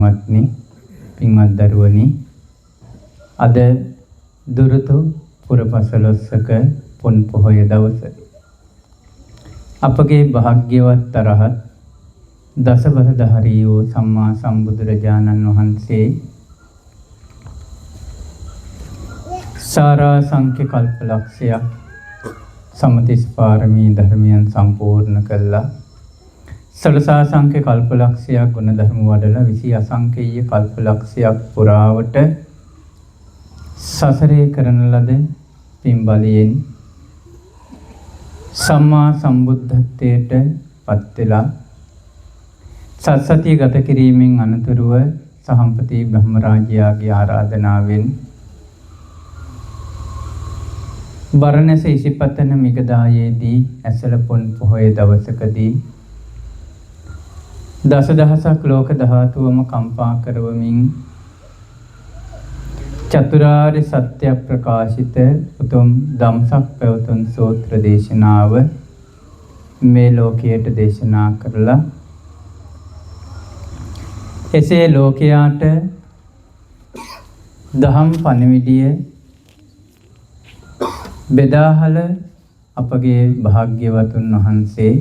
මත්නි පින්වත් දරුවනි අද දුරුතු පුරපසළොස්වක පොන් පොහොය දවස අපගේ භාග්‍යවත් තරහත් දසබලධාරී වූ සම්මා සම්බුදුරජාණන් වහන්සේ සාරා සංඛ්‍ය කල්පලක්ෂයක් සමතිස් පාරමී ධර්මයන් සම්පූර්ණ කළා. සලසා සංඛ්‍ය කල්පලක්ෂයක් ගුණ ධර්ම වඩලා 20 අසංඛේය කල්පලක්ෂයක් පුරාවට සසරේ කරන ලද පින් බලයෙන් සම්මා සම්බුද්ධත්වයට පත් වෙලා සත්සතිය ගත කිරීමෙන් අනතුරුව සහම්පති බ්‍රහ්ම රාජයාගේ ආරාධනාවෙන් බරණැස ඉසිපතන මිගදායේදී ඇසළ පොන් පොහොය දවසකදී දසදහසක් ලෝක ධාතුවම කම්පා කරවමින් චතුරාර්ය සත්‍ය ප්‍රකාශිත උතුම් ධම්සක් පැවතුම් සූත්‍ර දේශනාව මේ ලෝකයට දේශනා කරලා එසේ ලෝකයාට දහම් පණිවිඩය බෙදාහල අපගේ භාග්‍යවතුන් වහන්සේ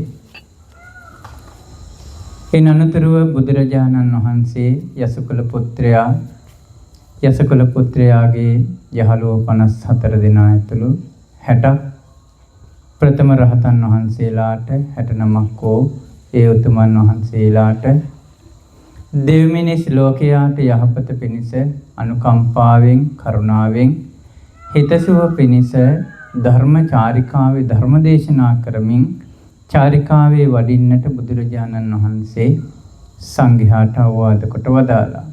එන අනතුරුව බුදුරජාණන් වහන්සේ යසකුල පුත්‍රයාගේ යහළුවෝ 54 දෙනා ඇතුළු 60ක් ප්‍රථම රහතන් වහන්සේලාට 69ක් වූ ඒ උතුමන් වහන්සේලාට දෙවිමිනිස් ලෝකයාට යහපත පිණිස අනුකම්පාවෙන් කරුණාවෙන් හිතසුව පිණිස ධර්ම චාරිකාවේ ධර්ම දේශනා කරමින් චාරිකාවේ වඩින්නට බුදුරජාණන් වහන්සේ සංඝයාට අවවාද කොට වදාළා.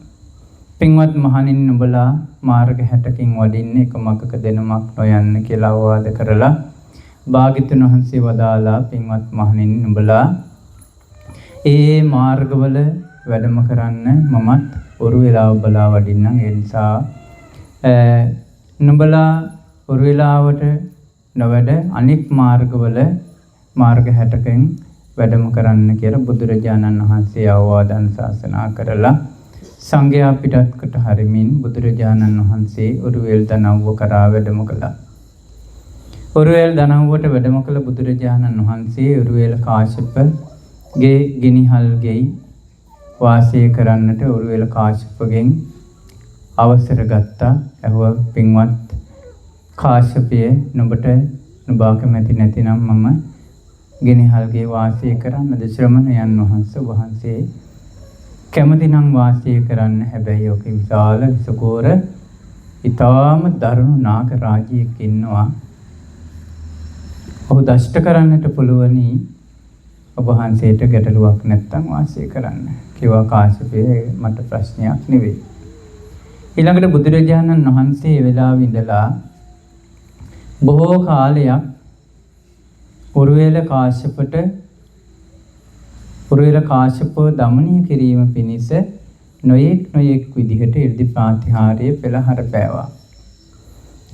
පින්වත් මහණෙනි නුඹලා මාර්ග 60කින් වඩින්නේ එක මගක දෙනමක් නොයන්න කියලා අවවාද කරලා භාග්‍යතුන් වහන්සේ වදාළා පින්වත් මහණෙනි නුඹලා ඒ මාර්ගවල වැඩම කරන්න මමත් ඔරු වේලාව බලා වඩින්නම්. ඒ නිසා නුඹලා ඔරු වේලාවට නොවැඩ අනික් මාර්ගවල මාර්ග 60කින් වැඩම කරන්න කියලා බුදුරජාණන් වහන්සේ අවවාද අනුශාසනා කරලා සංඝයා පිටත් කොට හරිමින් බුදුරජාණන් වහන්සේ ඔරුවේල් දනව්ව කරා වැඩම කළා. ඔරුවේල් දනව්වට වැඩම කළ බුදුරජාණන් වහන්සේ ඔරුවේල කාශ්‍යපගේ ගිනිහල්ගෙයි වාසය කරන්නට ඔරුවේල කාශ්‍යපගෙන් අවසර ගත්තා. ඇහුවා පින්වත් කාශ්‍යපය නුඹට නුඹා කැමති නැතිනම් මම ගෙනිහල්ගේ වාසය කරන්නද? ශ්‍රමණයන් වහන්සේ කැමතිනම් වාසය කරන්න. හැබැයි ඔක විශාල විසකෝර ඊටාම දරුණු නාග රාජයෙක් ඉන්නවා. ඔහු දෂ්ට කරන්නට පුළුවනි. ඔබ වහන්සේට ගැටලුවක් නැත්තම් වාසය කරන්න කිව්වා. කාශ්‍යපය මට ප්‍රශ්නයක් නෙවෙයි. ඊළඟට බුදුරජාණන් වහන්සේ ඒ වෙලාවේ ඉඳලා බොහෝ කාලයක් පුරවැල කාශ්‍යපව දමනය කිරීම පිණිස නොයෙක් විදිහට 이르දි ප්‍රාතිහාර්ය පෙළහර පෑවා.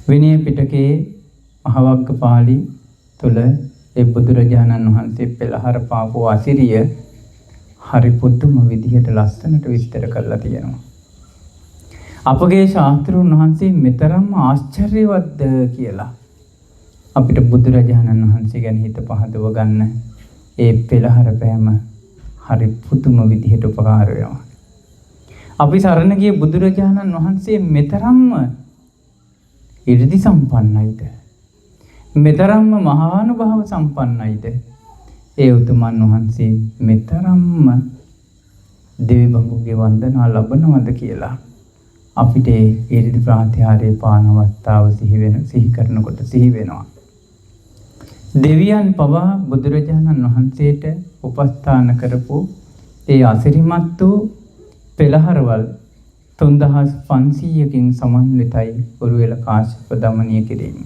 විනය පිටකයේ මහවග්ගපාළි තුල ඒ බුදුරජාණන් වහන්සේ පෙළහර පාපු අසිරිය හරි පුදුම විදිහට ලස්සනට විස්තර කරලා තියෙනවා. අපගේ ශාස්ත්‍රඥ වහන්සේ මෙතරම් ආශ්චර්යවත්ද කියලා අපිට බුදුරජාණන් වහන්සේ ගැන හිත පහදව ගන්න ඒ පෙළහර පෑම හරි පුදුම විදිහට උපකාර වෙනවා. අපි සරණ ගිය බුදුරජාණන් වහන්සේ මෙතරම්ම 이르දි සම්පන්නයිද? මෙතරම්ම මහානුභාව සම්පන්නයිද? ඒ උතුමන් වහන්සේ මෙතරම්ම දෙවි බඹුගේ වන්දනා ලබනවද කියලා අපිට 이르දි ප්‍රාතිහාර්ය පාන අවස්ථාව සිහි කරනකොට සිහි වෙනවා. දෙවියන් පවා බුදුරජාණන් වහන්සේට උපස්ථාන කරපු ඒ අසිරිමත් වූ පෙළහරවල් 3500කින් සමන්විතයි ඔරුවේල කාශ්‍යප දමනය කිරීම.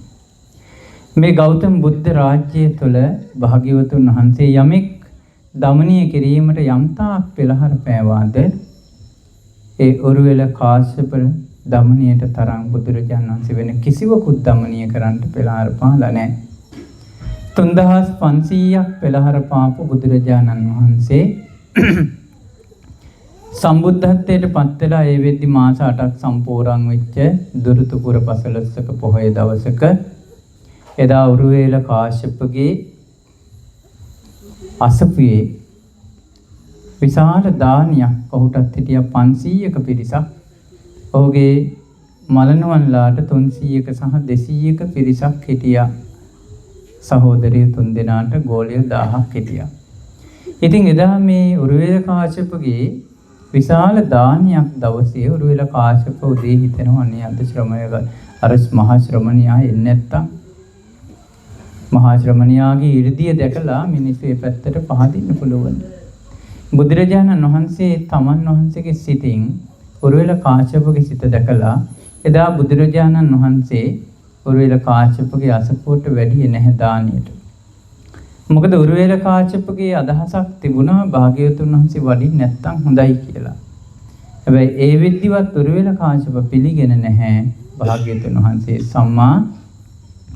මේ ගෞතම බුද්ධ රාජ්‍යය තුළ භාග්‍යවතුන් වහන්සේ යමෙක් දමනය කිරීමට යම්තාක් පෙළහර පෑවාද ඒ ඔරුවේල කාශ්‍යප දමනයට තරම් බුදුරජාණන් වහන්සේ වෙන කිසිවකුත් දමනය කරන්නට පෙළහර පාලා නැහැ. 3500ක් පෙළහර පාපු බුදුරජාණන් වහන්සේ සම්බුද්ධත්වයට පත් වෙලා ඒ වෙද්දි මාස 8ක් සම්පූර්ණ වෙච්ච දුරුතුපුර පසළොස්වක පොහොය දවසක එදා උරුවේල කාශ්‍යපගේ අසපුවේ විශාල දානයක් ඔහුටත් හිටියා 500ක පිරිසක්. ඔහුගේ මලනුවන්ලාට 300ක සහ 200ක පිරිසක් හිටියා. සහෝදරිය 3 දෙනාට ගෝලිය 1000ක් හිටියා. ඉතින් එදා මේ උරුවේල කාශ්‍යපගේ විශාල දානයක් දවසේ උරුවේල කාශ්‍යප උදේ හිතෙනවා අනේ අද ශ්‍රමණය අර මහා ශ්‍රමණියා එන්නේ නැත්තම් මහා ශ්‍රමණියාගේ 이르දිය දැකලා මිනිස්සු ඒ පැත්තට පහදින්න පුළුවන්. බුදුරජාණන් වහන්සේ තමන් වහන්සේගේ සිතින් උරුවේල කාශ්‍යපගේ සිත දැකලා එදා බුදුරජාණන් වහන්සේ උරුවේල කාශ්‍යපගේ අසපුවට වැඩියේ නැහැ දානියට. මොකද උරුවේල කාශ්‍යපගේ අදහසක් තිබුණා භාග්‍යවතුන් වහන්සේ වඩින් නැත්තම් හොඳයි කියලා. හැබැයි ඒ විද්දිවත් උරුවේල කාශ්‍යප පිළිගෙන නැහැ භාග්‍යවතුන් වහන්සේ සම්මා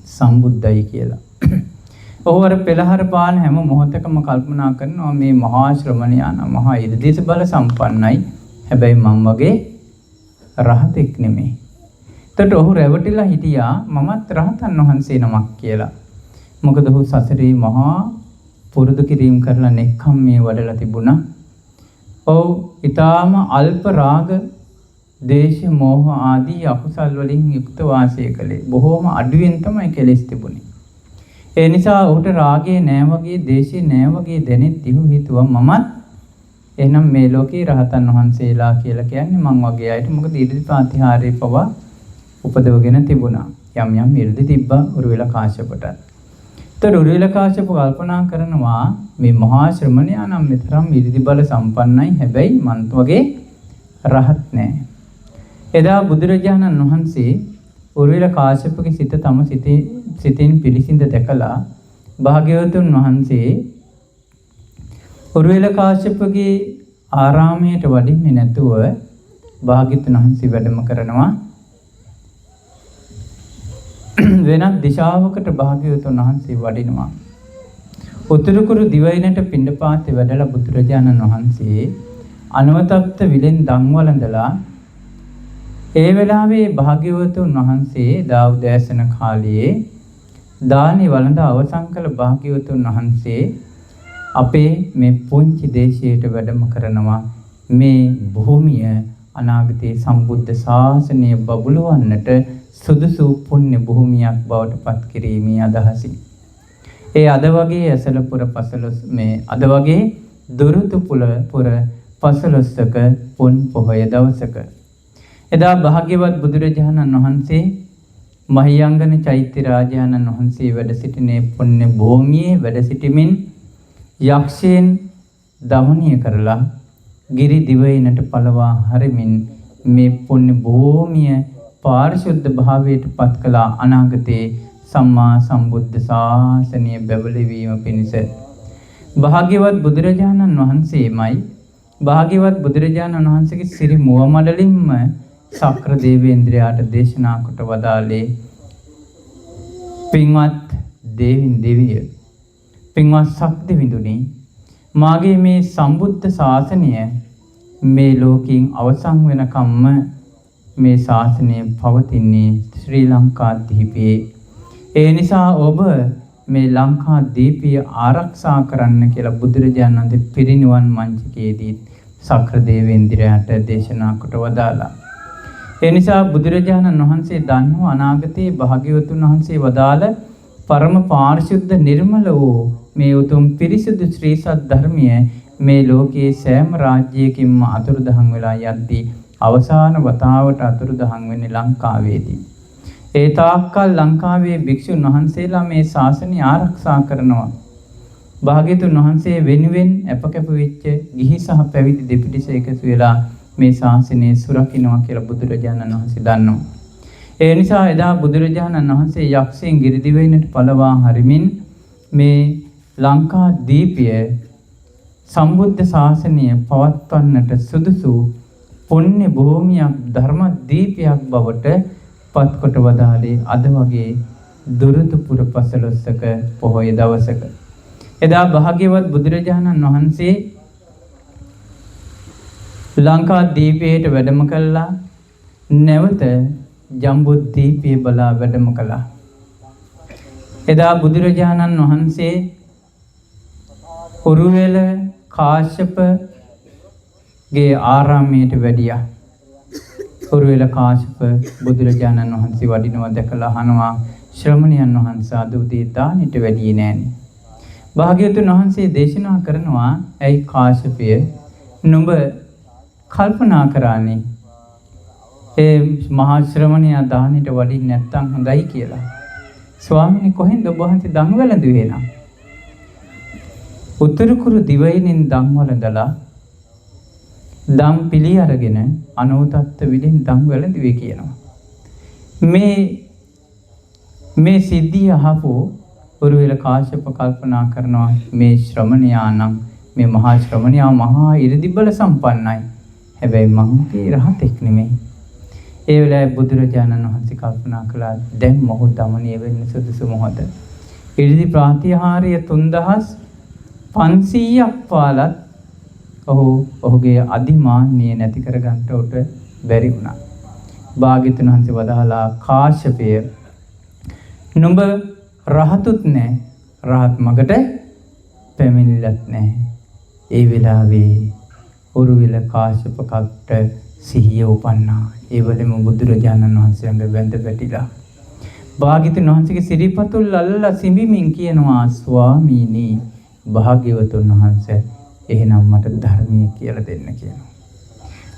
සම්බුද්දයි කියලා. ඔහු අර පෙළහර පාන හැම මොහොතකම කල්පනා කරනවා මේ මහා ශ්‍රමණයා නම් මහා ඉර්ධිස බල සම්පන්නයි. හැබැයි මම වගේ රහතෙක් නෙමෙයි. එතකොට ඔහු රැවටිලා හිටියා මමත් රහතන් වහන්සේ නමක් කියලා. මොකද ඔහු සසරේ මහා පුරුදු කිරීම කරලා නෙක්ඛම් මේ වඩලා තිබුණා. ඔව් ඊටාම අල්ප රාග, දේශ, මෝහ ආදී අකුසල් වලින් යුක්ත වාසය කළේ. බොහෝම අඩුවෙන් තමයි කෙලෙස් තිබුණේ. ඒ නිසා ඔහුට රාගේ නෑ වගේ, දේශේ නෑ වගේ දැනෙත් ඉහු හිතුවා මමත් එහෙනම් මේ ලෝකේ රහතන් වහන්සේලා කියලා කියන්නේ මං වගේ අයට. මොකද ඉර්ධි ප්‍රාතිහාර්ය පවා උපදවගෙන තිබුණා. යම් යම් ඉර්ධි තිබ්බා උරුවේල කාශ්‍යපට. ඒතර උරුවේල කාශ්‍යප කල්පනා කරනවා මේ මහා ශ්‍රමණයා නම් මෙතරම් ඉර්ධි බල සම්පන්නයි. හැබැයි මන් වගේ රහත් නෑ. එදා බුදුරජාණන් වහන්සේ උරුවේල කාශ්‍යපගේ සිත තම සිතින් පිළිසිඳ දැකලා භාග්‍යවතුන් වහන්සේ උරුවේල කාශ්‍යපගේ ආරාමයට වඩින්නේ නැතුව භාග්‍යවතුන් වහන්සේ වැඩම කරනවා වෙනත් දිශාවකට භාග්‍යවතුන් වහන්සේ වඩිනවා. උතුරුකුරු දිවයිනට පිණ්ඩපාතේ වැඩලා බුදුරජාණන් වහන්සේ අනවතප්ත විලෙන් දන් වළඳලා ඒ වෙලාවේ භාග්‍යවතුන් වහන්සේ දාවුදෑසන කාලයේ දානි වළඳ අවසන් කළ භාග්‍යවතුන් වහන්සේ අපේ මේ පුංචි දේශයට වැඩම කරනවා. මේ භූමිය අනාගතයේ සම්බුද්ධ ශාසනය බබළුවන්නට සුදුසු පුණ්‍ය භූමියක් බවට පත් කිරීමේ අදහසින්. ඒ අද වගේ ඇසලපුර පසළොස් මේ අද වගේ දුරුතුපුර පසළොස්වක පුන් පොහොය දවසක එදා භාග්‍යවත් බුදුරජාණන් වහන්සේ මහියංගන චෛත්‍ය රාජානන් වහන්සේ වැඩ සිටිනේ පුණ්‍ය භූමියේ වැඩ සිටිමින් යක්ෂයන් දමනය කරලා ගිරි දිවයිනට පළවා හරිමින් මේ පුණ්‍ය භූමිය පාරිශුද්ධ භාවයට පත් කළ අනාගතේ සම්මා සම්බුද්ධ ශාසනය බැබළවීම පිණිස භාග්‍යවත් බුදුරජාණන් වහන්සේමයි භාග්‍යවත් බුදුරජාණන් වහන්සේගේ සිරි මුව මඩලින්ම සක්‍ර දේවේන්ද්‍රයාට දේශනා කොට වදාළේ පින්වත් දෙවිය පින්වත් ශක්තිවිඳුනි මාගේ මේ සම්බුද්ධ ශාසනය මේ ලෝකයෙන් අවසන් වෙනකම්ම මේ ශාසනය පවතින්නේ ශ්‍රී ලංකාද්වීපයේ. ඒ නිසා ඔබ මේ ලංකාද්වීපය ආරක්ෂා කරන්න කියලා බුදුරජාණන් වහන්සේ පිරිනිවන් මංචකයේදී සක්‍ර දේවේන්ද්‍රයාට දේශනා කොට වදාළා. ඒ නිසා බුදුරජාණන් වහන්සේ දන්ව අනාගතයේ භාග්‍යවතුන් වහන්සේ වදාළ පරම පාරිශුද්ධ නිර්මල වූ මේ උතුම් පිරිසිදු ශ්‍රී සත්‍ය ධර්මය මේ ලෝකයේ සෑම රාජ්‍යයකින්ම අතුරුදහන් වෙලා යද්දී අවසාන වතාවට අතුරුදහන් වෙන්නේ ලංකාවේදී. ඒ තාක්කල් ලංකාවේ භික්ෂුන් වහන්සේලා මේ ශාසනය ආරක්ෂා කරනවා. භාග්‍යවතුන් වහන්සේ වෙනුවෙන් අපකැප වෙච්ච ගිහි සහ පැවිදි දෙපිටිස එකතු වෙලා මේ ශාසනය සුරකින්නවා කියලා බුදුරජාණන් වහන්සේ දන්නවා. ඒ නිසා එදා බුදුරජාණන් වහන්සේ යක්ෂයන් ගිරිදිවයිනට පළවා හරිමින් මේ ලංකාද්වීපය සම්බුද්ධ ශාසනය පවත්වන්නට සුදුසු පුණ්‍ය භූමියක් ධර්මදීපයක් බවට පත්කොට වදාළේ අද වගේ දුරුතුපුර පසළොස්වක පොහොය දවසක. එදා භාග්‍යවත් බුදුරජාණන් වහන්සේ ලංකාදීපයට වැඩම කළා. නැවත ජම්බුද්දීපය බලා වැඩම කළා. එදා බුදුරජාණන් වහන්සේ උරුවෙල කාශ්‍යපගේ ආරාමයට වැඩියා. උරුවෙල කාශ්‍යප බුදුරජාණන් වහන්සේ වඩිනවා දැකලා අහනවා ශ්‍රමණයන් වහන්සේ අද උදේ දානෙට වැඩියේ නෑනේ. භාග්‍යවතුන් වහන්සේ දේශනා කරනවා ඇයි කාශ්‍යපය නුඹ කල්පනා කරානේ ඒ මහා ශ්‍රමණයා දානෙට වඩින්නේ නැත්තම් හොඳයි කියලා. ස්වාමීනි කොහෙන්ද ඔබ වහන්සේ දන් වැළඳුවේ නම්? උතුරු කුරු දිවයිනින් දන් වළඳලා දම් පිළි අරගෙන අනෝතත්ත විදිහින් දන් වැළඳුවේ කියනවා. මේ සිද්ධිය අහපු උරුවෙල කාශ්‍යප කල්පනා කරනවා මේ ශ්‍රමණයා නම් මේ මහා ශ්‍රමණයා මහා ඉරිදිබල සම්පන්නයි. හැබැයි මංගේ රහතෙක් නෙමෙයි. ඒ වෙලාවේ බුදුරජාණන් වහන්සේ කල්පනා කළා දැන් මොහු දමණීය වෙන්න සුදුසු මොහොත. ඉරිදි ප්‍රාතිහාර්ය 3500ක් පාලත් ඔහුගේ අදිමාන්නිය නැති කරගන්න උට බැරි වුණා. භාග්‍යවතුන් වහන්සේ වදාලා කාශ්‍යපය නුඹ රහතුත් නැහැ රහත් මගට පැමිණිලත් නැහැ. ඒ වෙලාවේ උරුවෙල කාශ්‍යප කට සිහිය උපන්නා. ඒ වෙලෙම බුදුරජාණන් වහන්සේ ළඟ වැඳ වැටිලා භාග්‍යවතුන් වහන්සේගේ සිරිපතුල් අල්ලලා සිඹිමින් කියනවා ස්වාමීනි භාග්‍යවතුන් වහන්සේ එහෙනම් මට ධර්මයේ කියලා දෙන්න කියනවා.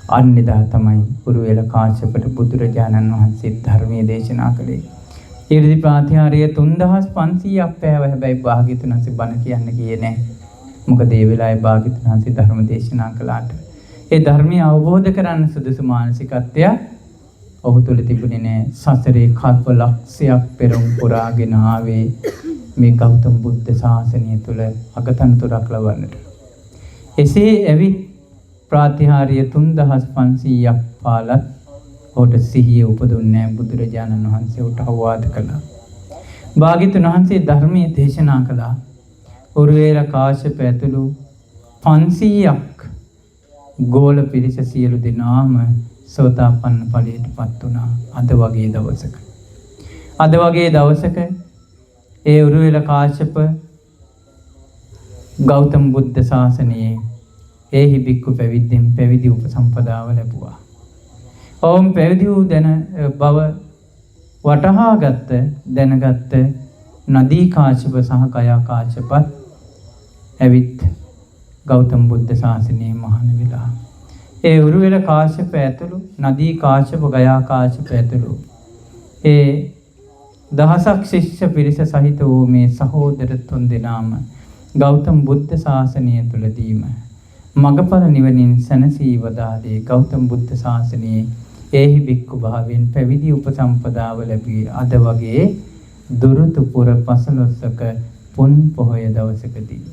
අන්නේදා තමයි උරුවෙල කාශ්‍යපට බුදුරජාණන් වහන්සේ ධර්මයේ දේශනා කළේ. ඉරිදි ප්‍රාතිහාර්ය 3500ක් පෑව. හැබැයි භාග්‍යවතුන් වහන්සේ බණ කියන්න ගියේ නැහැ. මොකද ඒ වෙලාවේ භාග්‍යවතුන් වහන්සේ ධර්ම දේශනා කළාට ඒ ධර්මය අවබෝධ කරන්න සුදුසු මානසිකත්වය ඔහු තුළ තිබුණේ නැහැ. සසරේ කල්ප ලක්ෂයක් පෙරම් පුරාගෙන ආවේ මේ ගෞතම බුද්ධ ශාසනය තුළ අගතන්තුරක් ලබන්නට. එසේ ඇවිත් ප්‍රාතිහාර්ය 3500ක් පාලත් ඔහුට සිහිය උපදුන්නේ බුදුරජාණන් වහන්සේ උට අවවාද කළා. භාග්‍යවතුන් වහන්සේ ධර්මයේ දේශනා කළා. උරුවෙල කාශ්‍යප ඇතුළු 500ක් ගෝල පිරිස සියලු දෙනාම සෝතාපන්න ඵලයටපත් වුණා. අද වගේ දවසක ඒ උරුවෙල කාශ්‍යප ගෞතම බුද්ධ ශාසනයේ ඒහි බික්කු පැවිද්දෙන් පැවිදි උපසම්පදාව ලැබුවා. ඔවුන් පැවිදි වූ බව වටහාගත්ත දැනගත්ත නදී කාශ්‍යප සහ ගයා කාශ්‍යපත් ඇවිත් ගෞතම බුද්ධ ශාසනයේ මහාන වෙලා. ඒ උරුවෙල කාශ්‍යප ඇතුළු නදී කාශ්‍යප ගයා කාශ්‍යප ඇතුළු ඒ දහසක් ශිෂ්‍ය පිරිස සහිත වූ මේ සහෝදර තුන් දෙනාම ගෞතම බුද්ධ ශාසනය තුළදීම මගඵල නිවනින් සැනසී වදාළේ ගෞතම බුද්ධ ශාසනයේ ඒහි බික්කු භාවයෙන් පැවිදි උපසම්පදාව ලැබී අද වගේ දුරුතු පුර 15ක පුන් පොහොය දවසකදී